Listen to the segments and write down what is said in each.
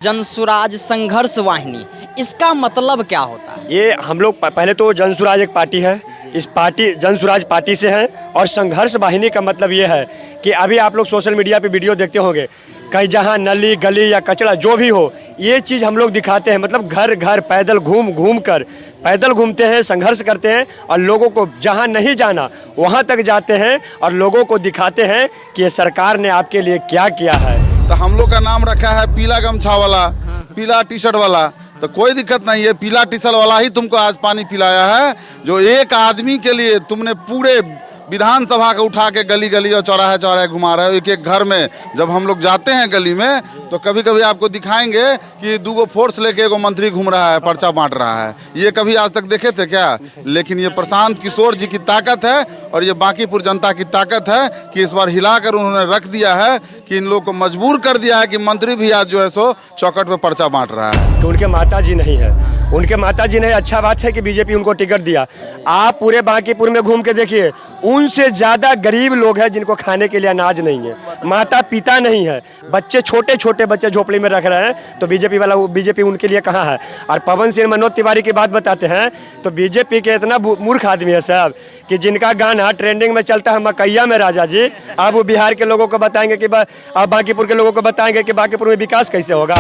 जनसुराज संघर्ष वाहिनी, इसका मतलब क्या होता है? ये हम लोग पहले तो जनसुराज एक पार्टी है, इस पार्टी जनसुराज पार्टी से हैं। और संघर्ष वाहिनी का मतलब ये है कि अभी आप लोग सोशल मीडिया पे वीडियो देखते होंगे, कहीं जहाँ नली गली या कचरा जो भी हो, ये चीज़ हम लोग दिखाते हैं। मतलब घर घर पैदल पैदल घूमते हैं, संघर्ष करते हैं और लोगों को जहाँ नहीं जाना वहाँ तक जाते हैं और लोगों को दिखाते हैं कि ये सरकार ने आपके लिए क्या किया है। तो हम लोग का नाम रखा है पीला गमछा वाला, पीला टी शर्ट वाला। तो कोई दिक्कत नहीं है, पीला टी शर्ट वाला ही तुमको आज पानी पिलाया है। जो एक आदमी के लिए तुमने पूरे विधानसभा को उठा के गली गली और चौराहे चौराहे घुमा रहे हो। एक एक घर में जब हम लोग जाते हैं गली में तो कभी कभी आपको दिखाएंगे कि 2 फोर्स लेके एगो मंत्री घूम रहा है, पर्चा बांट रहा है। ये कभी आज तक देखे थे क्या? लेकिन ये प्रशांत किशोर जी की ताकत है और ये बांकीपुर जनता की ताकत है कि इस बार हिलाकर उन्होंने रख दिया है कि इन लोग को मजबूर कर दिया है कि मंत्री भी आज जो है सो चौकट पे पर्चा बांट रहा है। तो उनके माता जी नहीं है, उनके माता जी ने, अच्छा बात है कि बीजेपी उनको टिकट दिया। आप पूरे बांकीपुर में घूम के देखिए, उनसे ज़्यादा गरीब लोग हैं जिनको खाने के लिए अनाज नहीं है, माता पिता नहीं है, बच्चे छोटे छोटे बच्चे झोपड़ी में रख रहे हैं। तो बीजेपी उनके लिए कहाँ है? और पवन सिंह मनोज तिवारी की बात बताते हैं तो बीजेपी के इतना मूर्ख आदमी है साहब कि जिनका गाना ट्रेंडिंग में चलता है मकैया में राजा जी, अब वो बिहार के लोगों को बताएंगे कि अब बांकीपुर के लोगों को बताएंगे कि बांकीपुर में विकास कैसे होगा।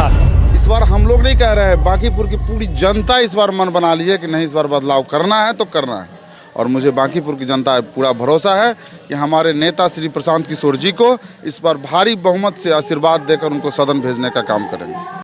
इस बार हम लोग नहीं कह रहे हैं, बांकीपुर की पूरी जनता इस बार मन बना ली है कि नहीं, इस बार बदलाव करना है तो करना है। और मुझे बांकीपुर की जनता पूरा भरोसा है कि हमारे नेता श्री प्रशांत किशोर जी को इस बार भारी बहुमत से आशीर्वाद देकर उनको सदन भेजने का काम करेंगे।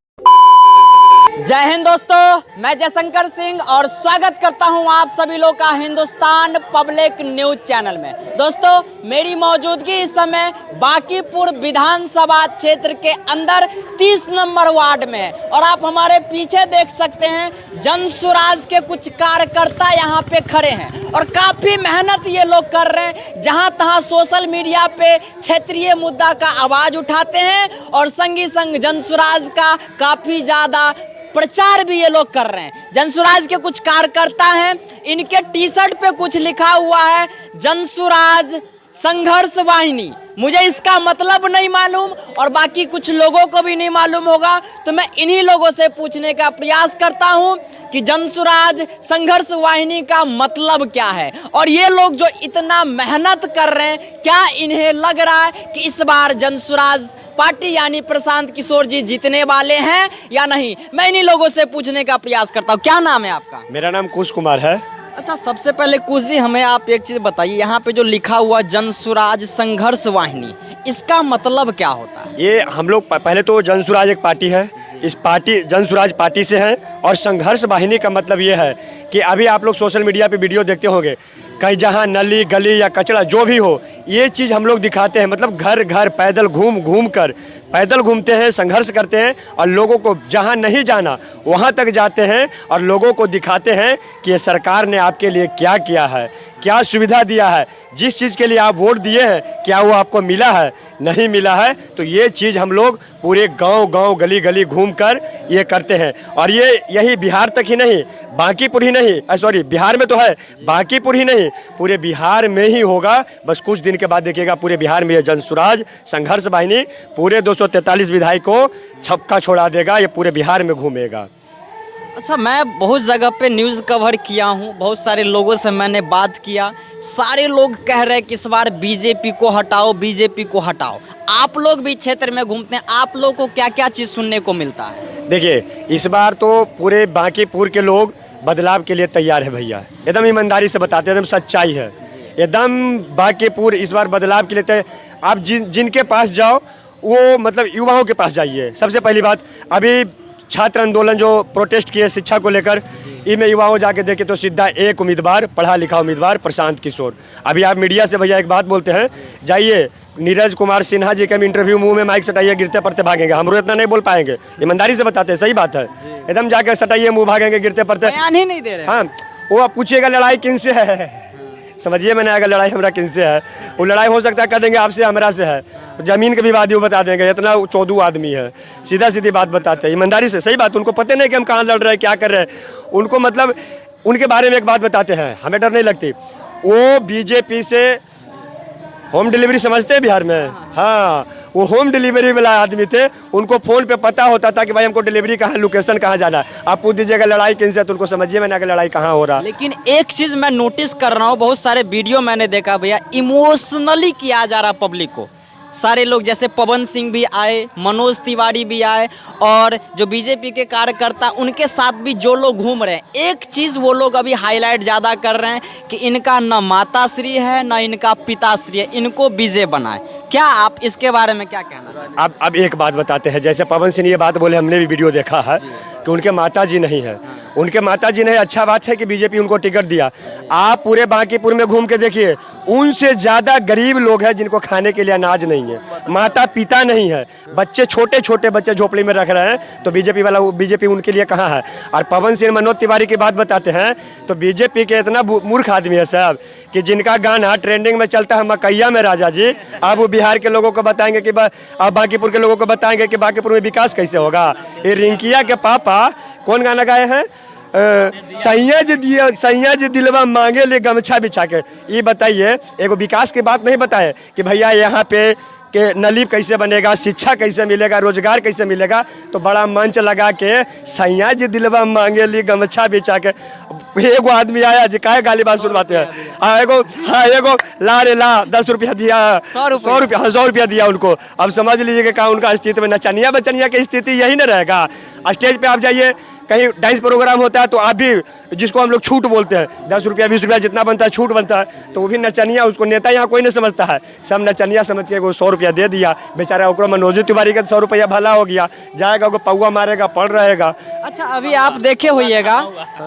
जय हिंद दोस्तों, मैं जयशंकर सिंह और स्वागत करता हूं आप सभी लोग का हिंदुस्तान पब्लिक न्यूज चैनल में। दोस्तों, मेरी मौजूदगी इस समय बांकीपुर विधानसभा क्षेत्र के अंदर 30 नंबर वार्ड में है और आप हमारे पीछे देख सकते हैं जनसुराज के कुछ कार्यकर्ता यहाँ पे खड़े हैं और काफ़ी मेहनत ये लोग कर रहे हैं। जहाँ तहाँ सोशल मीडिया पे क्षेत्रीय मुद्दा का आवाज़ उठाते हैं और संगी संग जनसुराज का काफ़ी ज़्यादा प्रचार भी ये लोग कर रहे हैं। जनसुराज के कुछ कार्यकर्ता हैं, इनके टी शर्ट पे कुछ लिखा हुआ है जनसुराज संघर्ष वाहिनी। मुझे इसका मतलब नहीं मालूम और बाकी कुछ लोगों को भी नहीं मालूम होगा, तो मैं इन्हीं लोगों से पूछने का प्रयास करता हूं कि जनसुराज संघर्ष वाहिनी का मतलब क्या है और ये लोग जो इतना मेहनत कर रहे हैं, क्या इन्हें लग रहा है कि इस बार जनसुराज पार्टी यानी प्रशांत किशोर जी जीतने वाले हैं या नहीं? मैं इन्हीं लोगों से पूछने का प्रयास करता हूँ। क्या नाम है आपका? मेरा नाम कुश कुमार है। अच्छा, सबसे पहले कुश जी हमें आप एक चीज़ बताइए, यहाँ पे जो लिखा हुआ जनसुराज संघर्ष वाहिनी, इसका मतलब क्या होता है? ये हम लोग पहले तो जनसुराज एक पार्टी है, इस पार्टी जनसुराज पार्टी से हैं। और संघर्ष वाहिनी का मतलब ये है कि अभी आप लोग सोशल मीडिया पे वीडियो देखते होंगे, कहीं जहाँ नली गली या कचरा जो भी हो, ये चीज़ हम लोग दिखाते हैं। मतलब घर घर पैदल पैदल घूमते हैं, संघर्ष करते हैं और लोगों को जहाँ नहीं जाना वहाँ तक जाते हैं और लोगों को दिखाते हैं कि ये सरकार ने आपके लिए क्या किया है, क्या सुविधा दिया है। जिस चीज़ के लिए आप वोट दिए हैं क्या वो आपको मिला है? नहीं मिला है। तो ये चीज़ हम लोग पूरे गांव गली गली घूमकर ये करते हैं। और ये यही बिहार तक ही नहीं, बांकीपुर ही नहीं, सॉरी बिहार में तो है, बांकीपुर ही नहीं, पूरे बिहार में ही होगा। बस कुछ दिन के बाद देखिएगा पूरे बिहार में ये जनसुराज संघर्ष वाहिनी पूरे 243 विधायक को छक्का छोड़ा देगा, ये पूरे बिहार में घूमेगा। अच्छा, मैं बहुत जगह पे न्यूज़ कवर किया हूँ, बहुत सारे लोगों से मैंने बात किया, सारे लोग कह रहे हैं कि इस बार बीजेपी को हटाओ, बीजेपी को हटाओ। आप लोग भी क्षेत्र में घूमते हैं, आप लोग को क्या क्या चीज़ सुनने को मिलता है? देखिए, इस बार तो पूरे बांकीपुर के लोग बदलाव के लिए तैयार है भैया, एकदम ईमानदारी से बताते हैं, एकदम सच्चाई है, एकदम बांकीपुर इस बार बदलाव के लिए तैयार। आप जिनके पास जाओ वो मतलब युवाओं के पास जाइए। सबसे पहली बात, अभी छात्र आंदोलन जो प्रोटेस्ट किए शिक्षा को लेकर, इनमें युवाओं जाके देखे तो सीधा एक उम्मीदवार, पढ़ा लिखा उम्मीदवार प्रशांत किशोर। अभी आप मीडिया से भैया एक बात बोलते हैं, जाइए नीरज कुमार सिन्हा जी का इंटरव्यू, मुंह में माइक सटाइए, गिरते पड़ते भागेंगे। हम लोग इतना नहीं बोल पाएंगे, ईमानदारी से बताते हैं, सही बात है, एकदम जाके सटाइए, मुंह भागेंगे, गिरते पड़ते। बयान ही नहीं दे रहे। हाँ, वो आप पूछिएगा लड़ाई किन से है, समझिए मैंने, अगर लड़ाई हमरा किन से है, वो लड़ाई हो सकता है कह देंगे आपसे, हमरा से है, जमीन के विवाद वो बता देंगे, इतना 14 आदमी है, सीधा सीधी बात बताते हैं ईमानदारी से, सही बात। उनको पता नहीं कि हम कहाँ लड़ रहे हैं, क्या कर रहे हैं, उनको मतलब उनके बारे में एक बात बताते हैं, हमें डर नहीं लगती। वो बीजेपी से होम डिलीवरी समझते हैं बिहार में, हाँ, वो होम डिलीवरी वाला आदमी थे, उनको फ़ोन पे पता होता था कि भाई हमको डिलीवरी कहाँ, लोकेशन कहाँ जाना है। आप पूछ दीजिएगा लड़ाई किन से, तो उनको समझिए मैंने कि लड़ाई कहाँ हो रहा। लेकिन एक चीज़ मैं नोटिस कर रहा हूँ, बहुत सारे वीडियो मैंने देखा भैया, इमोशनली किया जा रहा पब्लिक को। सारे लोग जैसे पवन सिंह भी आए, मनोज तिवारी भी आए, और जो बीजेपी के कार्यकर्ता उनके साथ भी जो लोग घूम रहे हैं, एक चीज़ वो लोग अभी हाईलाइट ज़्यादा कर रहे हैं कि इनका न माताश्री है न इनका पिताश्री है, इनको बीजे बनाए। क्या आप इसके बारे में क्या कहना? अब एक बात बताते हैं, जैसे पवन सिंह ये बात बोले, हमने भी वीडियो देखा है कि उनके माताजी नहीं है, उनके माताजी नहीं। अच्छा बात है कि बीजेपी उनको टिकट दिया। आप पूरे बांकीपुर में घूम के देखिए, उनसे ज़्यादा गरीब लोग हैं जिनको खाने के लिए अनाज नहीं है, माता पिता नहीं है, बच्चे छोटे छोटे बच्चे झोपड़ी में रख रहे हैं, तो बीजेपी उनके लिए कहाँ है। और पवन सिंह मनोज तिवारी की बात बताते हैं तो बीजेपी के इतना मूर्ख आदमी है साहब कि जिनका गाना ट्रेंडिंग में चलता है मकैया में राजा जी, अब वो बिहार के लोगों को बताएंगे कि अब बांकीपुर के लोगों को बताएंगे कि बांकीपुर में विकास कैसे होगा। ये रिंकिया के पापा कौन गाना गाए हैं? सैया जी दिलवा मांगे ले गमछा बिछा के। ये बताइए, एगो विकास की बात नहीं बताए कि भैया यहाँ पे कि नली कैसे बनेगा, शिक्षा कैसे मिलेगा, रोजगार कैसे मिलेगा। तो बड़ा मंच लगा के सैया जी दिलवा मांगे ली गमछा बिछा के। एगो आदमी आया जी, काहे गाली बात सुनवाते हैं। एगो ला रे ला 10 रुपया दिया, 100 रुपया दिया उनको। अब समझ लीजिए कि कहाँ उनका स्थिति में नचनिया बचनिया की स्थिति यही न रहेगा। स्टेज पे आप जाइए, कहीं डांस प्रोग्राम होता है तो आप भी, जिसको हम लोग छूट बोलते हैं, 10 रुपया 20 रुपया जितना बनता है छूट बनता है, तो वो भी नचनिया, उसको नेता यहाँ कोई नहीं समझता है, सब नचनिया समझ के वो 100 रुपया दे दिया बेचारा। ओकरो मनोज तिवारी का 100 रुपया भला हो गया, जाएगा वो पौवा मारेगा, पड़ रहेगा। अच्छा, अभी आप देखे होइएगा,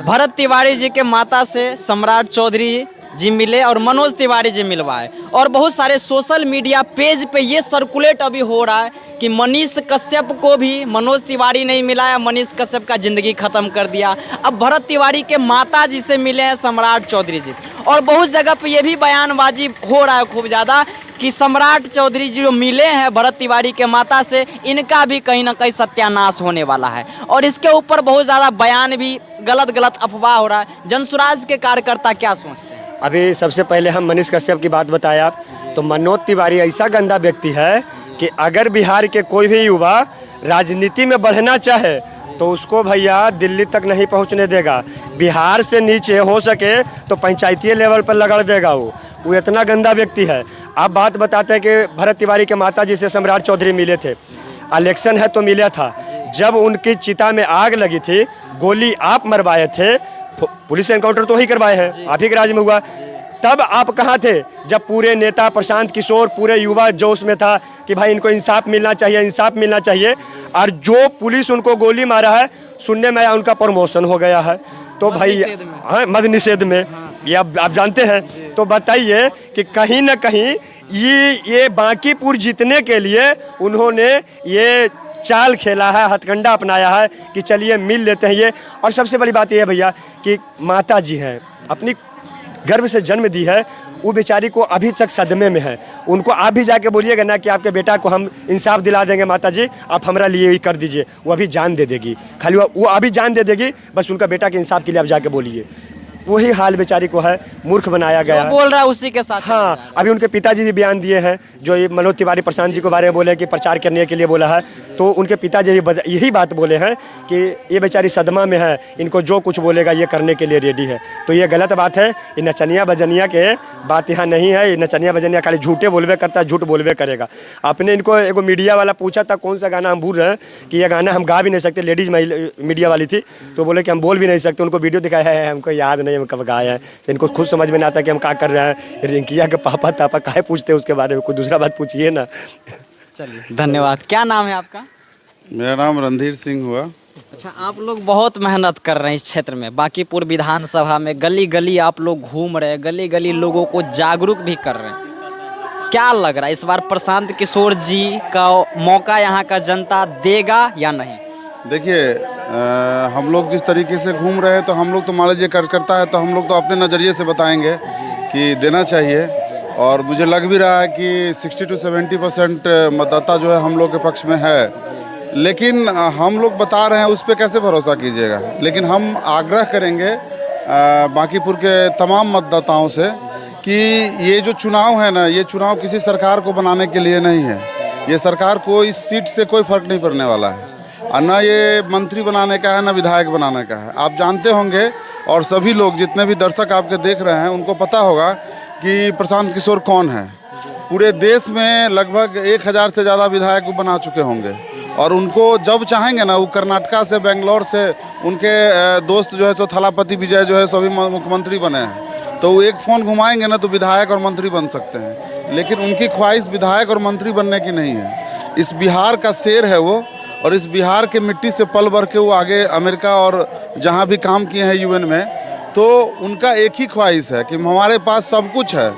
भरत तिवारी जी के माता से सम्राट चौधरी जी मिले और मनोज तिवारी जी मिलवाए, और बहुत सारे सोशल मीडिया पेज पे ये सर्कुलेट अभी हो रहा है कि मनीष कश्यप को भी मनोज तिवारी नहीं मिलाया, मनीष कश्यप का ज़िंदगी ख़त्म कर दिया। अब भरत तिवारी के माता जी से मिले हैं सम्राट चौधरी जी, और बहुत जगह पे ये भी बयानबाजी हो रहा है खूब ज़्यादा कि सम्राट चौधरी जी जो मिले हैं भरत तिवारी के माता से, इनका भी कहीं ना कहीं सत्यानाश होने वाला है। और इसके ऊपर बहुत ज़्यादा बयान भी गलत अफवाह हो रहा है। जनसुराज के कार्यकर्ता क्या सोचते हैं? अभी सबसे पहले हम मनीष कश्यप की बात बताया आप, तो मनोज तिवारी ऐसा गंदा व्यक्ति है कि अगर बिहार के कोई भी युवा राजनीति में बढ़ना चाहे तो उसको भैया दिल्ली तक नहीं पहुंचने देगा। बिहार से नीचे हो सके तो पंचायती लेवल पर लगड़ देगा वो इतना गंदा व्यक्ति है। आप बात बताते हैं कि भरत तिवारी के माता जी से सम्राट चौधरी मिले थे, इलेक्शन है तो मिला था। जब उनकी चिता में आग लगी थी, गोली आप मरवाए थे, पुलिस एनकाउंटर तो ही करवाए हैं, आप ही के राज में हुआ। तब आप कहाँ थे जब पूरे नेता प्रशांत किशोर, पूरे युवा जोश में था कि भाई इनको इंसाफ मिलना चाहिए, इंसाफ मिलना चाहिए। और जो पुलिस उनको गोली मारा है, सुनने में आया उनका प्रमोशन हो गया है। तो भाई हाँ, मद निषेध में, ये आप जानते हैं। तो बताइए कि कहीं ना कहीं ये बांकीपुर जीतने के लिए उन्होंने ये चाल खेला है, हथकंडा अपनाया है कि चलिए मिल लेते हैं ये। और सबसे बड़ी बात यह है भैया कि माता जी हैं, अपनी गर्भ से जन्म दी है, वो बेचारी को अभी तक सदमे में है। उनको आप भी जाके बोलिएगा ना कि आपके बेटा को हम इंसाफ दिला देंगे माता जी, आप हमारा लिए ही कर दीजिए, वो अभी जान दे देगी। खाली वो अभी जान दे देगी, बस उनका बेटा के इंसाफ के लिए आप जाके बोलिए। वही हाल बेचारी को है, मूर्ख बनाया गया है। बोल रहा है उसी के साथ। हाँ, अभी उनके पिताजी भी बयान दिए हैं, जो ये मनोज तिवारी प्रशांत जी के बारे में बोले कि प्रचार करने के लिए बोला है, तो उनके पिताजी यही बात बोले हैं कि ये बेचारी सदमा में है, इनको जो कुछ बोलेगा ये करने के लिए रेडी है। तो ये गलत बात है, ये नचनिया बजनिया के बात यहाँ नहीं है। ये नचनिया बजनिया खाली झूठे बोलबे करता है, झूठ बोलबे करेगा। आपने इनको एगो मीडिया वाला पूछा था कौन सा गाना हम भूल रहे हैं कि ये गाना हम गा भी नहीं सकते, लेडीज़ मीडिया वाली थी, तो बोले कि हम बोल भी नहीं सकते। उनको वीडियो दिखाया है, हमको याद नहीं हम कब गाए हैं, इनको खुद समझ में नहीं आता कि हम क्या कर रहे हैं। रिंकिया के पापा तापा काहे पूछते हैं उसके बारे में, कोई दूसरा बात पूछिए ना। चलिए, धन्यवाद। क्या नाम है आपका? मेरा नाम रणधीर सिंह हुआ। अच्छा, आप लोग बहुत मेहनत कर रहे हैं इस क्षेत्र में, बांकीपुर विधानसभा में गली गली आप लोग घूम रहे हैं, गली गली लोगों को जागरूक भी कर रहे हैं। क्या लग रहा है इस बार प्रशांत किशोर जी का मौका यहाँ का जनता देगा या नहीं? देखिए, हम लोग जिस तरीके से घूम रहे हैं, तो हम लोग तो मान लीजिए करता है, तो हम लोग तो अपने नज़रिए से बताएंगे कि देना चाहिए। और मुझे लग भी रहा है कि 60 से 70% मतदाता जो है हम लोग के पक्ष में है। लेकिन हम लोग बता रहे हैं, उस पर कैसे भरोसा कीजिएगा। लेकिन हम आग्रह करेंगे बांकीपुर के तमाम मतदाताओं से कि ये जो चुनाव है ना, ये चुनाव किसी सरकार को बनाने के लिए नहीं है। ये सरकार को इस सीट से कोई फर्क नहीं पड़ने वाला है, और ना ये मंत्री बनाने का है ना विधायक बनाने का है। आप जानते होंगे और सभी लोग जितने भी दर्शक आपके देख रहे हैं उनको पता होगा कि प्रशांत किशोर कौन है। पूरे देश में लगभग 1000 से ज़्यादा विधायक वो बना चुके होंगे, और उनको जब चाहेंगे ना वो कर्नाटका से बेंगलोर से उनके दोस्त जो है सो थलापति विजय जो है सो भी मुख्यमंत्री बने हैं, तो वो एक फ़ोन घुमाएंगे ना तो विधायक और मंत्री बन सकते हैं। लेकिन उनकी ख्वाहिश विधायक और मंत्री बनने की नहीं है। इस बिहार का शेर है वो, और इस बिहार के मिट्टी से पल भर के वो आगे अमेरिका और जहाँ भी काम किए हैं यूएन में, तो उनका एक ही ख्वाहिश है कि हमारे पास सब कुछ है,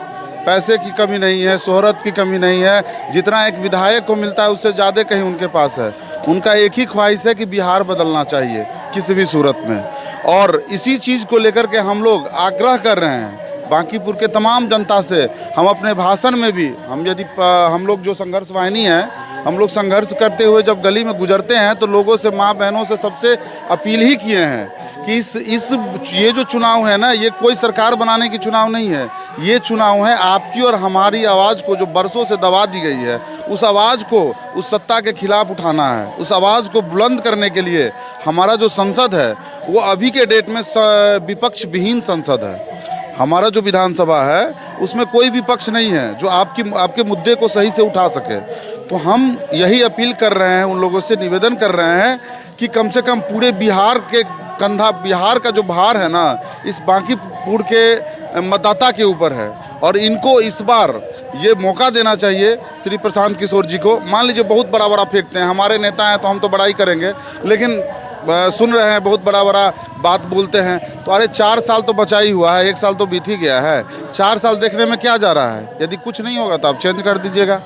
पैसे की कमी नहीं है, शोहरत की कमी नहीं है, जितना एक विधायक को मिलता है उससे ज़्यादा कहीं उनके पास है। उनका एक ही ख्वाहिश है कि बिहार बदलना चाहिए किसी भी सूरत में, और इसी चीज़ को लेकर के हम लोग आग्रह कर रहे हैं बांकीपुर के तमाम जनता से। हम अपने भाषण में भी हम लोग जो संघर्ष वाहिनी है, हम लोग संघर्ष करते हुए जब गली में गुजरते हैं तो लोगों से, माँ बहनों से सबसे अपील ही किए हैं कि ये जो चुनाव है ना, ये कोई सरकार बनाने की चुनाव नहीं है। ये चुनाव है आपकी और हमारी आवाज़ को जो बरसों से दबा दी गई है, उस आवाज़ को उस सत्ता के खिलाफ उठाना है। उस आवाज़ को बुलंद करने के लिए हमारा जो संसद है वो अभी के डेट में विपक्ष विहीन संसद है। हमारा जो विधानसभा है उसमें कोई विपक्ष नहीं है जो आपके मुद्दे को सही से उठा सके। तो हम यही अपील कर रहे हैं, उन लोगों से निवेदन कर रहे हैं कि कम से कम पूरे बिहार के कंधा, बिहार का जो भार है ना, इस बांकीपुर के मतदाता के ऊपर है, और इनको इस बार ये मौका देना चाहिए श्री प्रशांत किशोर जी को। मान लीजिए बहुत बड़ा फेंकते हैं, हमारे नेता हैं तो हम तो बड़ा ही करेंगे, लेकिन सुन रहे हैं बहुत बड़ा बात बोलते हैं, तो अरे 4 साल तो बचा ही हुआ है, 1 साल तो बीत ही गया है। 4 साल देखने में क्या जा रहा है? यदि कुछ नहीं होगा तो आप चेंज कर दीजिएगा।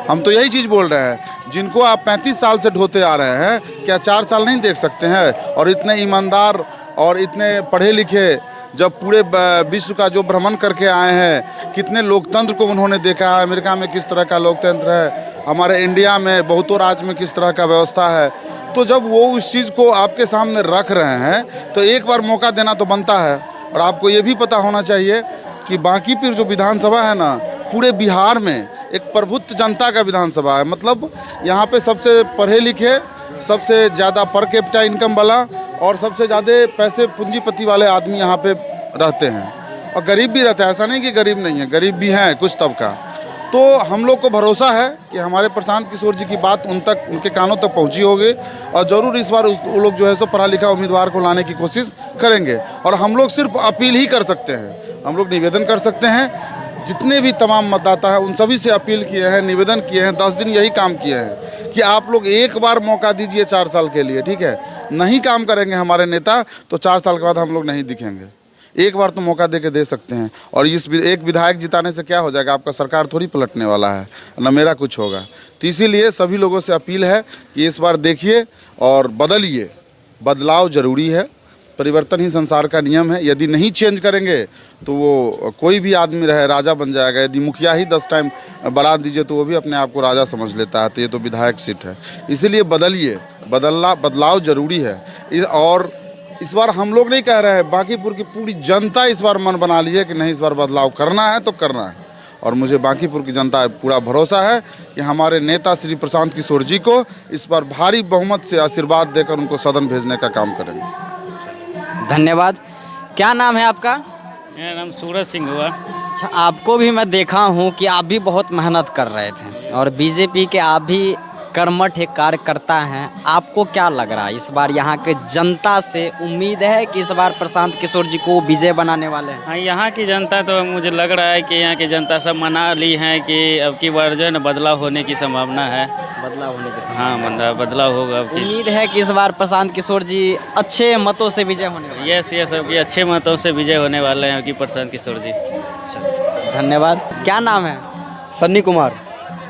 हम तो यही चीज़ बोल रहे हैं, जिनको आप 35 साल से ढोते आ रहे हैं, क्या 4 साल नहीं देख सकते हैं? और इतने ईमानदार और इतने पढ़े लिखे, जब पूरे विश्व का जो भ्रमण करके आए हैं, कितने लोकतंत्र को उन्होंने देखा है, अमेरिका में किस तरह का लोकतंत्र है, हमारे इंडिया में बहुतों राज्य में किस तरह का व्यवस्था है, तो जब वो उस चीज़ को आपके सामने रख रहे हैं तो एक बार मौका देना तो बनता है। और आपको ये भी पता होना चाहिए कि बांकीपुर जो विधानसभा है ना, पूरे बिहार में एक प्रभुत्व जनता का विधानसभा है। मतलब यहाँ पे सबसे पढ़े लिखे, सबसे ज़्यादा पर कैपिटा इनकम वाला और सबसे ज़्यादा पैसे पूंजीपति वाले आदमी यहाँ पे रहते हैं, और गरीब भी रहते हैं। ऐसा नहीं कि गरीब नहीं है, गरीब भी हैं कुछ तबका। तो हम लोग को भरोसा है कि हमारे प्रशांत किशोर जी की बात उनके कानों तक पहुंची होगी, और ज़रूर इस बार वो लोग जो है सो पढ़ा लिखा उम्मीदवार को लाने की कोशिश करेंगे। और हम लोग सिर्फ अपील ही कर सकते हैं, हम लोग निवेदन कर सकते हैं। जितने भी तमाम मतदाता हैं उन सभी से अपील किए हैं, निवेदन किए हैं, 10 दिन यही काम किए हैं कि आप लोग एक बार मौका दीजिए 4 साल के लिए, ठीक है? नहीं काम करेंगे हमारे नेता तो 4 साल के बाद हम लोग नहीं दिखेंगे। एक बार तो मौका दे के दे सकते हैं। और इस एक विधायक जिताने से क्या हो जाएगा? आपका सरकार थोड़ी पलटने वाला है, न मेरा कुछ होगा। तो इसीलिए सभी लोगों से अपील है कि इस बार देखिए और बदलिए। बदलाव ज़रूरी है, परिवर्तन ही संसार का नियम है। यदि नहीं चेंज करेंगे तो वो कोई भी आदमी रहे राजा बन जाएगा। यदि मुखिया ही 10 टाइम बढ़ा दीजिए तो वो भी अपने आप को राजा समझ लेता है। तो ये तो विधायक सीट है, इसीलिए बदलिए। बदलाव ज़रूरी है। और इस बार हम लोग नहीं कह रहे हैं, बांकीपुर की पूरी जनता इस बार मन बना ली है कि नहीं, इस बार बदलाव करना है तो करना है। और मुझे बांकीपुर की जनता पूरा भरोसा है कि हमारे नेता श्री प्रशांत किशोर जी को इस बार भारी बहुमत से आशीर्वाद देकर उनको सदन भेजने का काम करेंगे। धन्यवाद। क्या नाम है आपका? मेरा नाम सूरज सिंह हुआ। अच्छा, आपको भी मैं देखा हूँ कि आप भी बहुत मेहनत कर रहे थे, और बीजेपी के आप भी कर्मठ एक कार्यकर्ता हैं। आपको क्या लग रहा है, इस बार यहाँ के जनता से उम्मीद है कि इस बार प्रशांत किशोर जी को विजय बनाने वाले हैं? हाँ, यहाँ की जनता तो मुझे लग रहा है कि यहाँ की जनता सब मना ली है कि अब की बार जो है ना बदलाव होने की संभावना है। बदलाव होने के हाँ, बदलाव होगा। उम्मीद है कि इस बार प्रशांत किशोर जी अच्छे मतों से विजय होने वाले हैं। यस सब की अच्छे मतों से विजय होने वाले हैं कि प्रशांत किशोर जी। धन्यवाद। क्या नाम है? सन्नी कुमार।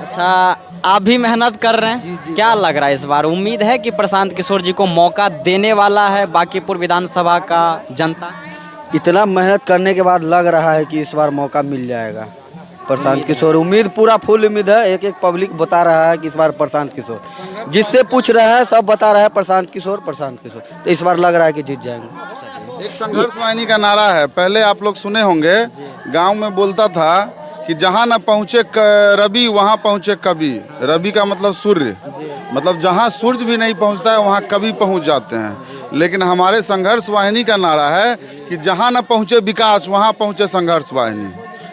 अच्छा, आप भी मेहनत कर रहे हैं? जी। क्या लग रहा है, इस बार उम्मीद है कि प्रशांत किशोर जी को मौका देने वाला है बांकीपुर विधानसभा का जनता? इतना मेहनत करने के बाद लग रहा है कि इस बार मौका मिल जाएगा प्रशांत किशोर। उम्मीद पूरा फुल उम्मीद है। एक पब्लिक बता रहा है कि इस बार प्रशांत किशोर, जिससे पूछ रहे हैं सब बता रहा है प्रशांत किशोर। तो इस बार लग रहा है कि जीत जाएंगे। एक संघर्ष वाहिनी का नारा है, पहले आप लोग सुने होंगे, गांव में बोलता था कि जहाँ न पहुँचे रवि वहाँ पहुँचे कवि। रवि का मतलब सूर्य, मतलब जहाँ सूर्य भी नहीं पहुँचता है वहाँ कवि पहुँच जाते हैं। लेकिन हमारे संघर्ष वाहिनी का नारा है कि जहाँ न पहुँचे विकास वहाँ पहुँचे संघर्ष वाहिनी।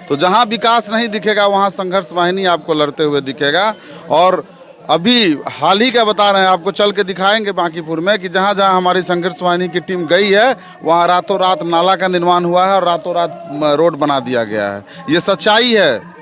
तो जहाँ विकास नहीं दिखेगा वहाँ संघर्ष वाहिनी आपको लड़ते हुए दिखेगा। और अभी हाल ही का बता रहे हैं, आपको चल के दिखाएंगे बांकीपुर में कि जहाँ जहाँ हमारी संघर्ष वाहिनी की टीम गई है वहाँ रातों रात नाला का निर्माण हुआ है और रातों रात रोड बना दिया गया है। ये सच्चाई है।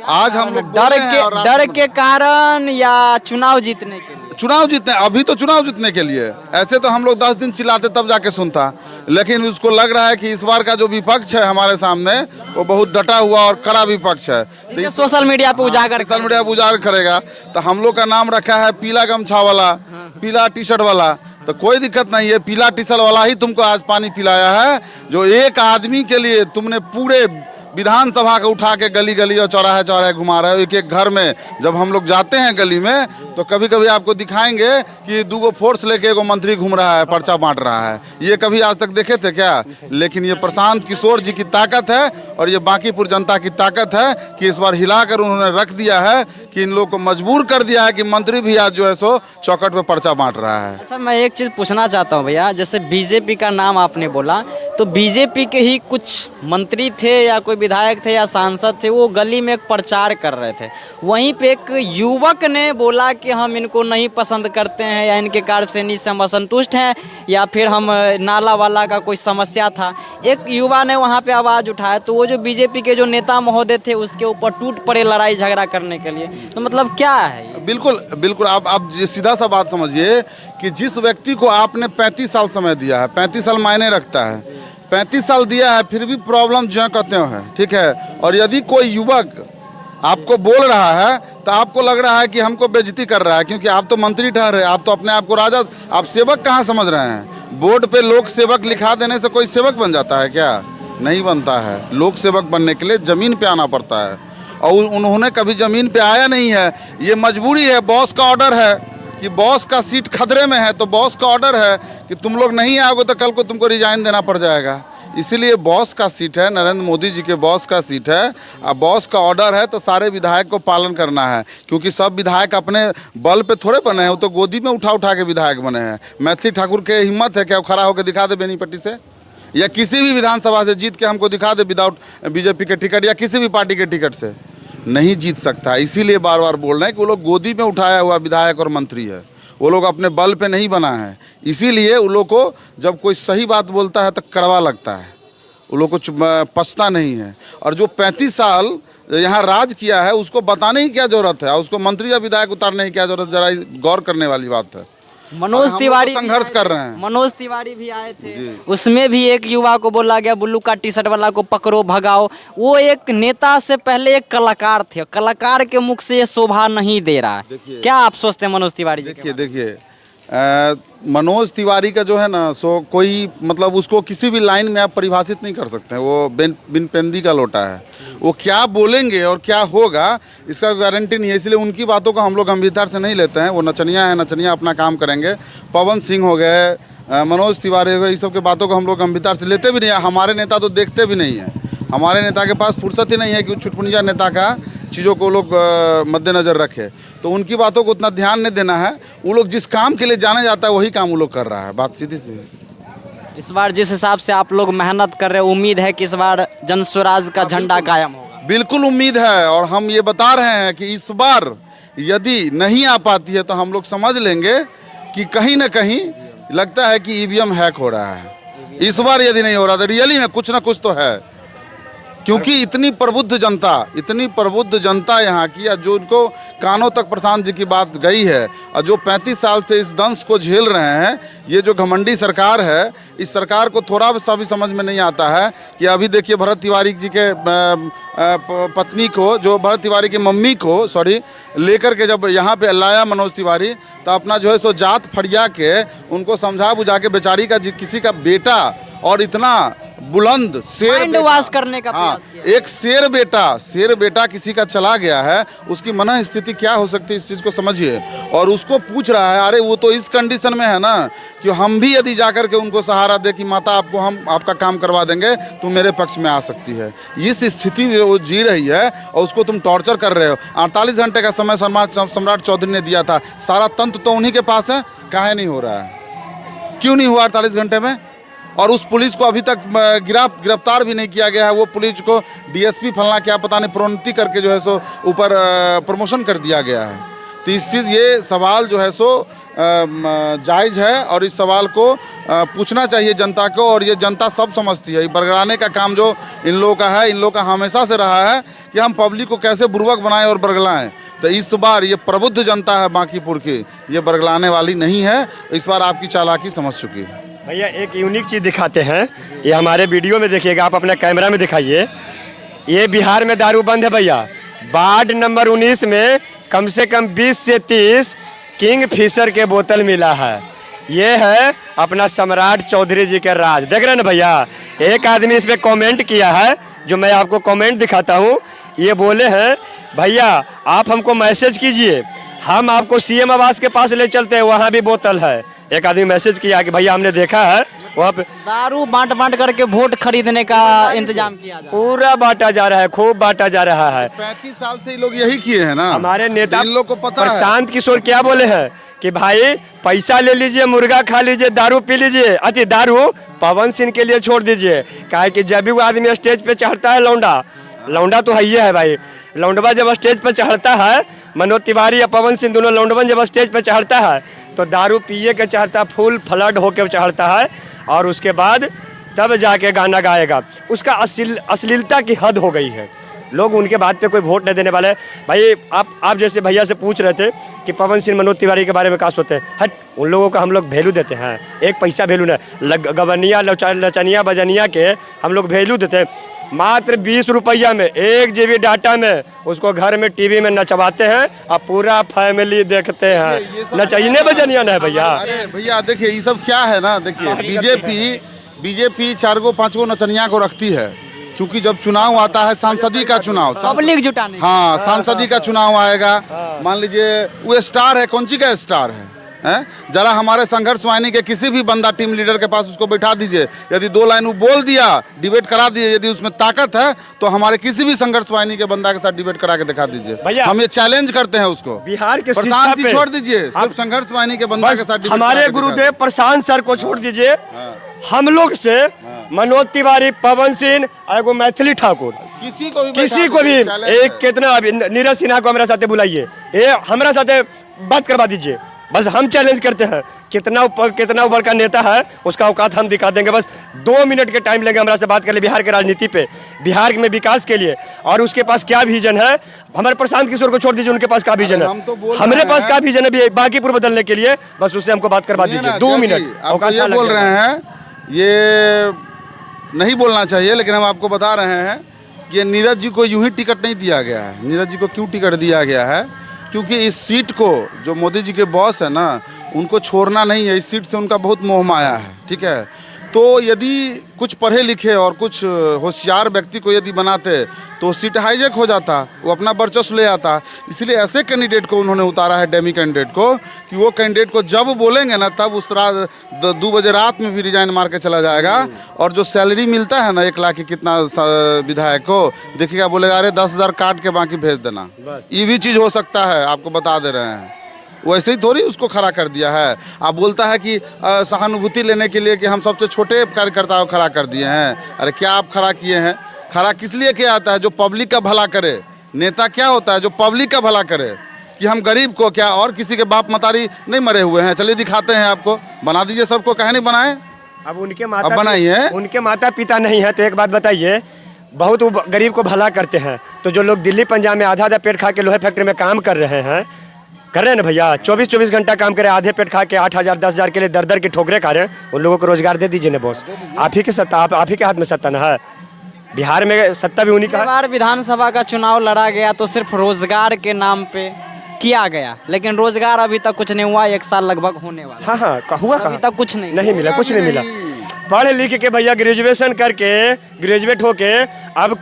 आज हम लोग डर के कारण या चुनाव जीतने के लिए? चुनाव जीतने, अभी तो चुनाव जीतने के लिए। ऐसे तो हम लोग 10 दिन चिल्लाते तब जाके सुनता, लेकिन उसको लग रहा है कि इस बार का जो विपक्ष है हमारे सामने वो बहुत डटा हुआ और कड़ा विपक्ष है। तो ये सोशल मीडिया पे उजागर करेगा। तो हम लोग का नाम रखा है पीला गमछा वाला, पीला टी शर्ट वाला। तो कोई दिक्कत नहीं है, पीला टी शर्ट वाला ही तुमको आज पानी पिलाया है। जो एक आदमी के लिए तुमने पूरे विधानसभा को उठा के गली गली और चौराहे चौराहे घुमा रहे हो। एक एक घर में जब हम लोग जाते हैं गली में तो कभी कभी आपको दिखाएंगे कि 2 फोर्स लेके एगो मंत्री घूम रहा है, पर्चा बांट रहा है। ये कभी आज तक देखे थे क्या? लेकिन ये प्रशांत किशोर जी की ताकत है और ये बांकीपुर जनता की ताकत है कि इस बार हिलाकर उन्होंने रख दिया है कि इन लोगों को मजबूर कर दिया है कि मंत्री भी आज जो है सो चौकट पे पर्चा बांट रहा है। अच्छा, मैं एक चीज़ पूछना चाहता हूँ भैया, जैसे बीजेपी का नाम आपने बोला, तो बीजेपी के ही कुछ मंत्री थे या कोई विधायक थे या सांसद थे, वो गली में एक प्रचार कर रहे थे। वहीं पे एक युवक ने बोला कि हम इनको नहीं पसंद करते हैं या इनके कार्यशैली से हम असंतुष्ट हैं या फिर हम नाला वाला का कोई समस्या था। एक युवा ने वहाँ पे आवाज़ उठाया, तो वो जो बीजेपी के जो नेता महोदय थे उसके ऊपर टूट पड़े लड़ाई झगड़ा करने के लिए। तो मतलब क्या है ये? बिल्कुल आप सीधा सा बात समझिए कि जिस व्यक्ति को आपने 35 साल समय दिया है, 35 साल मायने रखता है, 35 साल दिया है, फिर भी प्रॉब्लम जो कहते हो है, ठीक है। और यदि कोई युवक आपको बोल रहा है तो आपको लग रहा है कि हमको बेइज्जती कर रहा है, क्योंकि आप तो मंत्री ठहरे, आप तो अपने आप को राजा, आप सेवक कहाँ समझ रहे हैं? बोर्ड पे लोक सेवक लिखा देने से कोई सेवक बन जाता है क्या? नहीं बनता है। लोक सेवक बनने के लिए ज़मीन पे आना पड़ता है और उन्होंने कभी ज़मीन पे आया नहीं है। ये मजबूरी है, बॉस का ऑर्डर है कि बॉस का सीट खतरे में है, तो बॉस का ऑर्डर है कि तुम लोग नहीं आओगे तो कल को तुमको रिजाइन देना पड़ जाएगा। इसीलिए बॉस का सीट है, नरेंद्र मोदी जी के बॉस का सीट है। अब बॉस का ऑर्डर है तो सारे विधायक को पालन करना है, क्योंकि सब विधायक अपने बल पे थोड़े बने हैं, वो तो गोदी में उठा उठा के विधायक बने हैं। मैथिली ठाकुर के हिम्मत है क्या वो खड़ा होकर दिखा दे बेनीपट्टी से, या किसी भी विधानसभा से जीत के हमको दिखा दे विदाउट बीजेपी के टिकट या किसी भी पार्टी के टिकट से? नहीं जीत सकता। इसीलिए बार बार बोल रहे हैं कि वो लोग गोदी में उठाया हुआ विधायक और मंत्री है, वो लोग अपने बल पे नहीं बना है। इसीलिए उन लोग को जब कोई सही बात बोलता है तो कड़वा लगता है, उन लोग को पछता नहीं है। और जो 35 साल यहाँ राज किया है उसको बताने की क्या जरूरत है, उसको मंत्री या विधायक उतारने की क्या जरूरत? जरा गौर करने वाली बात है। मनोज तिवारी संघर्ष कर रहे हैं। मनोज तिवारी भी आए थे, उसमें भी एक युवा को बोला गया बुल्लू का टी शर्ट वाला को पकड़ो भगाओ। वो एक नेता से पहले एक कलाकार थे, कलाकार के मुख से ये शोभा नहीं दे रहा है। क्या आप सोचते हैं मनोज तिवारी जी? देखिए मनोज तिवारी का जो है ना सो कोई मतलब उसको किसी भी लाइन में आप परिभाषित नहीं कर सकते हैं। वो बिन पेंदी का लोटा है, वो क्या बोलेंगे और क्या होगा इसका गारंटी नहीं है। इसलिए उनकी बातों को हम लोग गंभीरता से नहीं लेते हैं। वो नचनिया है, नचनिया अपना काम करेंगे। पवन सिंह हो गए, मनोज तिवारी हो गए, इस सब के बातों को हम लोग गंभीरता से लेते भी नहीं है। हमारे नेता तो देखते भी नहीं है, हमारे नेता के पास फुर्सत ही नहीं है कि छुटपुंजा नेता का चीज़ों को लोग मद्देनज़र रखे। तो उनकी बातों को उतना ध्यान नहीं देना है। वो लोग जिस काम के लिए जाना जाता है वही काम वो लोग कर रहा है। बात सीधी सी। इस बार जिस हिसाब से आप लोग मेहनत कर रहे हैं, उम्मीद है कि इस बार जन स्वराज का झंडा कायम होगा? बिल्कुल उम्मीद है। और हम ये बता रहे हैं कि इस बार यदि नहीं आ पाती है तो हम लोग समझ लेंगे कि कहीं ना कहीं लगता है कि ईवीएम हैक हो रहा है। इस बार यदि नहीं हो रहा तो रियली में कुछ ना कुछ तो है, क्योंकि इतनी प्रबुद्ध जनता यहाँ की, जो उनको कानों तक प्रशांत जी की बात गई है, और जो 35 साल से इस दंश को झेल रहे हैं, ये जो घमंडी सरकार है, इस सरकार को थोड़ा सा भी समझ में नहीं आता है कि अभी देखिए भरत तिवारी जी के पत्नी को, जो भरत तिवारी की मम्मी को लेकर के जब यहाँ पे लाया मनोज तिवारी, तो अपना जो है सो जात फड़िया के उनको समझा बुझा के बेचारी का किसी का बेटा और इतना बुलंद शेर माइंड वॉश करने का हाँ, प्रयास किया। एक शेर बेटा किसी का चला गया है, उसकी मन स्थिति क्या हो सकती है इस चीज़ को समझिए। और उसको पूछ रहा है, अरे वो तो इस कंडीशन में है ना कि हम भी यदि जाकर के उनको सहारा दे कि माता आपको हम आपका काम करवा देंगे, तुम मेरे पक्ष में आ सकती है, इस स्थिति में वो जी रही है और उसको तुम टॉर्चर कर रहे हो। 48 घंटे का समय सम्राट चौधरी ने दिया था, सारा तंत्र तो उन्हीं के पास है, काहे नहीं हो रहा है, क्यों नहीं हुआ 48 घंटे में? और उस पुलिस को अभी तक गिरफ्तार भी नहीं किया गया है। वो पुलिस को डीएसपी फलना क्या पता नहीं प्रोन्नति करके जो है सो ऊपर प्रमोशन कर दिया गया है। तो इस चीज़ ये सवाल जो है सो जायज़ है और इस सवाल को पूछना चाहिए जनता को, और ये जनता सब समझती है। ये बरगलाने का काम जो इन लोगों का है, इन लोगों का हमेशा से रहा है कि हम पब्लिक को कैसे बुर्बक बनाएं और बरगलाएं। तो इस बार ये प्रबुद्ध जनता है बांकीपुर की, ये बरगलाने वाली नहीं है। इस बार आपकी चालाकी समझ चुकी है। भैया एक यूनिक चीज़ दिखाते हैं, ये हमारे वीडियो में देखिएगा, आप अपने कैमरा में दिखाइए। ये बिहार में दारू बंद है भैया। वार्ड नंबर 19 में कम से कम 20 से 30 किंग फिशर के बोतल मिला है। ये है अपना सम्राट चौधरी जी के राज। देख रहे हैं ना भैया, एक आदमी इस पर कॉमेंट किया है, जो मैं आपको कॉमेंट दिखाता हूँ। ये बोले हैं, भैया आप हमको मैसेज कीजिए, हम आपको सीएम आवास के पास ले चलते हैं, वहाँ भी बोतल है। एक आदमी मैसेज किया कि भैया हमने देखा है वहाँ पे दारू बांट करके वोट खरीदने का इंतजाम किया जा रहा है। पूरा बांटा जा रहा है, खूब बांटा जा रहा है। 35 साल से ये लोग यही किए हैं ना। हमारे नेता इन लोग को पता है। प्रशांत किशोर क्या बोले हैं कि भाई पैसा ले लीजिए, मुर्गा खा लीजिए, दारू पी लीजिए, अति दारू पवन सिंह के लिए छोड़ दीजिए। काहे कि जब भी वो आदमी स्टेज पे चढ़ता है, लौंडा तो है ही है भाई। लौंडवा जब स्टेज पर चढ़ता है, मनोज तिवारी या पवन सिंह दोनों लौंडवन जब स्टेज पर चढ़ता है तो दारू पिए के चढ़ता, फुल फ्लड होकर चढ़ता है, और उसके बाद तब जाके गाना गाएगा। उसका अश्लीलता की हद हो गई है। लोग उनके बात पे कोई वोट नहीं देने वाले हैं। भाई आप जैसे भैया से पूछ रहे थे कि पवन सिंह मनोज तिवारी के बारे में क्या सोचते हैं, हट, उन लोगों का हम लोग वैल्यू देते हैं, एक पैसा वैल्यू नहीं। गवनिया लचनिया बजनिया के हम लोग वैल्यू देते हैं। मात्र 20 रुपया में 1 GB डाटा में उसको घर में टीवी में नचवाते हैं और पूरा फैमिली देखते हैं। नचने बजनिया नहीं भैया। अरे भैया देखिए ये सब क्या है ना, देखिए बीजेपी 4-5 नचनिया को रखती है, क्योंकि जब चुनाव आता है, सांसदी का चुनाव, पब्लिक जुटाने। हाँ, सांसदी का चुनाव आएगा, मान लीजिए वो स्टार है, कौन सी का स्टार है? जरा हमारे संघर्ष वाहिनी के किसी भी बंदा टीम लीडर के पास उसको बैठा दीजिए, यदि 2 लाइन वो बोल दिया, डिबेट करा दिए, यदि उसमें ताकत है तो हमारे किसी भी संघर्ष वाहिनी के बंदा के साथ डिबेट करा के दिखा दीजिए। हम ये चैलेंज करते हैं उसको। बिहार के प्रशांत जी छोड़ दीजिए, सिर्फ संघर्ष वाहिनी के बंदा के साथ हमारे गुरुदेव प्रशांत सर को छोड़ दीजिए। हम लोग से मनोज तिवारी, पवन सिंह और एगो मैथिली ठाकुर, किसी को भी एक कितना नीरज सिन्हा को हमारे साथ बुलाइए, ये हमारे साथ बात करवा दीजिए। बस हम चैलेंज करते हैं, कितना बड़का नेता है उसका औकात हम दिखा देंगे। बस 2 मिनट के टाइम लेंगे हमारे से बात कर ले बिहार के राजनीति पे, बिहार में विकास के लिए, और उसके पास क्या विजन है। हमारे प्रशांत किशोर को छोड़ दीजिए, उनके पास क्या विजन है, हमारे पास क्या विजन है बांकीपुर बदलने के लिए। बस उससे हमको बात करवा दीजिए 2 मिनट। आप ये बोल रहे हैं, ये नहीं बोलना चाहिए, लेकिन हम आपको बता रहे हैं कि नीरज जी को यूं ही टिकट नहीं दिया गया है। नीरज जी को क्यों टिकट दिया गया है? क्योंकि इस सीट को जो मोदी जी के बॉस है ना, उनको छोड़ना नहीं है। इस सीट से उनका बहुत मोह माया है, ठीक है। तो यदि कुछ पढ़े लिखे और कुछ होशियार व्यक्ति को यदि बनाते तो सीट हाईजैक हो जाता, वो अपना वर्चस्व ले आता। इसलिए ऐसे कैंडिडेट को उन्होंने उतारा है, डेमी कैंडिडेट को, कि वो कैंडिडेट को जब बोलेंगे ना तब उस रात 2 बजे रात में भी रिजाइन मार के चला जाएगा। और जो सैलरी मिलता है ना 1 लाख की कितना विधायक को, देखिएगा बोलेगा अरे 10,000 काट के बाकी भेज देना। ये भी चीज़ हो सकता है, आपको बता दे रहे हैं। वैसे ही थोड़ी उसको खड़ा कर दिया है। आप बोलता है कि सहानुभूति लेने के लिए कि हम सबसे छोटे कार्यकर्ताओं को खड़ा कर दिए हैं। अरे क्या आप खड़ा किए हैं? खड़ा किस लिए किया जाता है? जो पब्लिक का भला करे। नेता क्या होता है? जो पब्लिक का भला करे, कि हम गरीब को क्या और किसी के बाप मतारी नहीं मरे हुए हैं। चलिए दिखाते हैं आपको, बना दीजिए सबको, कहे नहीं बनाए। अब उनके माता पिता नहीं है तो एक बात बताइए, बहुत गरीब को भला करते हैं। तो जो लोग दिल्ली पंजाब में आधा पेट खा के लोहे फैक्ट्री में काम कर रहे हैं ना भैया, 24 घंटा काम करे, आधे पेट खा के 8,000 10,000 के लिए दर की ठोकरे खा रहे हैं, उन लोगों को रोजगार दे दीजिए ना बॉस। आप ही के सत्ता, आप ही के हाथ में सत्ता ना है। बिहार में सत्ता भी उन्हीं का है। बार विधानसभा का चुनाव लड़ा गया तो सिर्फ रोजगार के नाम पे किया गया, लेकिन रोजगार अभी तक कुछ नहीं हुआ। 1 साल लगभग होने वाला। हाँ, हुआ अभी तक कुछ नहीं मिला, कुछ नहीं मिला। पढ़ लिख के भैया ग्रेजुएशन करके ग्रेजुएट होके अब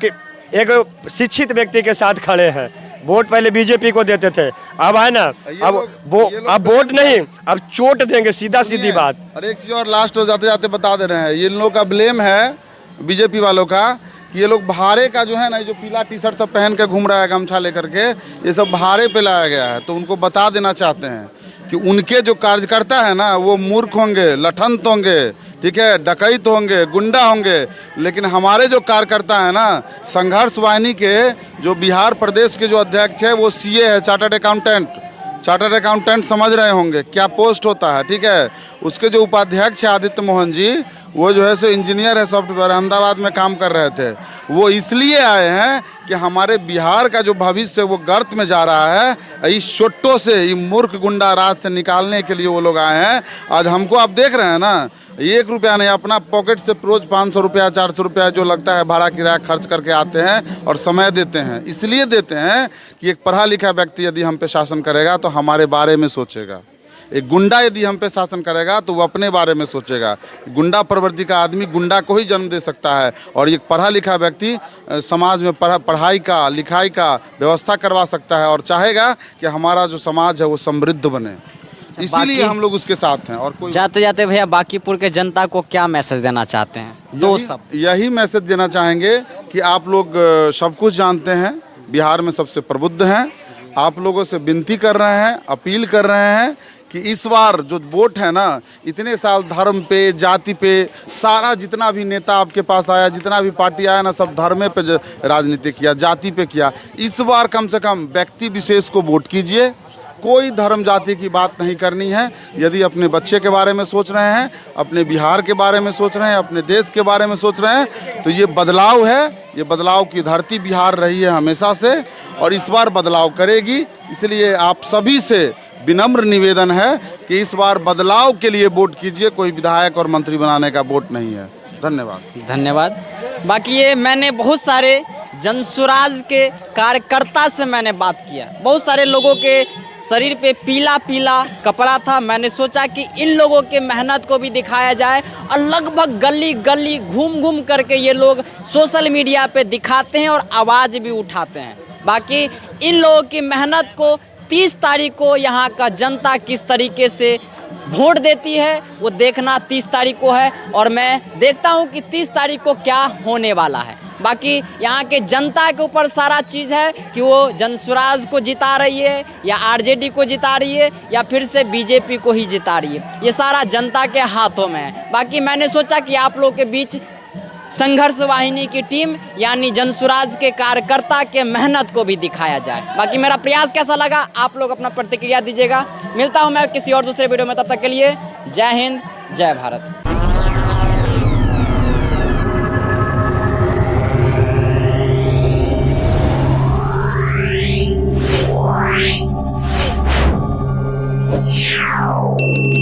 एक शिक्षित व्यक्ति के साथ खड़े हैं। वोट पहले बीजेपी को देते थे, अब है ना अब वोट नहीं, अब चोट देंगे, सीधा सीधी बात। और एक चीज़ और लास्ट जाते जाते बता दे रहे हैं, ये इन लोगों का ब्लेम है बीजेपी वालों का कि ये लोग भाड़े का जो है ना, जो पीला टी शर्ट सब पहन के घूम रहा है गमछा लेकर के, ये सब भाड़े पे लाया गया है। तो उनको बता देना चाहते हैं कि उनके जो कार्यकर्ता है ना वो मूर्ख होंगे, लठंत होंगे, ठीक है, डकैत होंगे, गुंडा होंगे, लेकिन हमारे जो कार्यकर्ता है ना, संघर्ष वाहिनी के जो बिहार प्रदेश के जो अध्यक्ष है वो सीए है, चार्टर्ड अकाउंटेंट समझ रहे होंगे क्या पोस्ट होता है, ठीक है। उसके जो उपाध्यक्ष है आदित्य मोहन जी, वो जो है सो इंजीनियर है, सॉफ्टवेयर, अहमदाबाद में काम कर रहे थे। वो इसलिए आए हैं कि हमारे बिहार का जो भविष्य वो गर्त में जा रहा है, इस छोटों से, ये मूर्ख गुंडा राज से निकालने के लिए वो लोग आए हैं। आज हमको आप देख रहे हैं ना, 1 रुपया नहीं, अपना पॉकेट से रोज 500 रुपया 400 रुपया जो लगता है भाड़ा किराया खर्च करके आते हैं और समय देते हैं। इसलिए देते हैं कि एक पढ़ा लिखा व्यक्ति यदि हम पे शासन करेगा तो हमारे बारे में सोचेगा, एक गुंडा यदि हम पे शासन करेगा तो वो अपने बारे में सोचेगा। गुंडा प्रवृत्ति का आदमी गुंडा को ही जन्म दे सकता है, और एक पढ़ा लिखा व्यक्ति समाज में पढ़ाई का लिखाई का व्यवस्था करवा सकता है और चाहेगा कि हमारा जो समाज है वो समृद्ध बने। इसीलिए हम लोग उसके साथ हैं। और कोई जाते जाते भैया बांकीपुर के जनता को क्या मैसेज देना चाहते हैं? दो शब्द। यही मैसेज देना चाहेंगे कि आप लोग सब कुछ जानते हैं, बिहार में सबसे प्रबुद्ध हैं। आप लोगों से विनती कर रहे हैं, अपील कर रहे हैं कि इस बार जो वोट है ना, इतने साल धर्म पे, जाति पे, सारा जितना भी नेता आपके पास आया, जितना भी पार्टी आया ना, सब धर्म पे राजनीति किया, जाति पे किया। इस बार कम से कम व्यक्ति विशेष को वोट कीजिए। कोई धर्म जाति की बात नहीं करनी है। यदि अपने बच्चे के बारे में सोच रहे हैं, अपने बिहार के बारे में सोच रहे हैं, अपने देश के बारे में सोच रहे हैं, तो ये बदलाव है, ये बदलाव की धरती बिहार रही है हमेशा से और इस बार बदलाव करेगी। इसलिए आप सभी से विनम्र निवेदन है कि इस बार बदलाव के लिए वोट कीजिए, कोई विधायक और मंत्री बनाने का वोट नहीं है। धन्यवाद। बाकी ये मैंने बहुत सारे जनसुराज के कार्यकर्ता से मैंने बात किया, बहुत सारे लोगों के शरीर पे पीला पीला कपड़ा था। मैंने सोचा कि इन लोगों के मेहनत को भी दिखाया जाए और लगभग गली गली घूम घूम करके ये लोग सोशल मीडिया पे दिखाते हैं और आवाज़ भी उठाते हैं। बाकी इन लोगों की मेहनत को 30 तारीख को यहाँ का जनता किस तरीके से वोट देती है वो देखना 30 तारीख को है, और मैं देखता हूँ कि 30 तारीख को क्या होने वाला है। बाकी यहाँ के जनता के ऊपर सारा चीज़ है कि वो जनसुराज को जिता रही है या आरजेडी को जिता रही है या फिर से बीजेपी को ही जिता रही है, ये सारा जनता के हाथों में है। बाकी मैंने सोचा कि आप लोग के बीच संघर्ष वाहिनी की टीम यानी जनसुराज के कार्यकर्ता के मेहनत को भी दिखाया जाए। बाकी मेरा प्रयास कैसा लगा आप लोग अपना प्रतिक्रिया दीजिएगा। मिलता हूँ मैं किसी और दूसरे वीडियो में, तब तक के लिए जय हिंद, जय भारत। Yeah.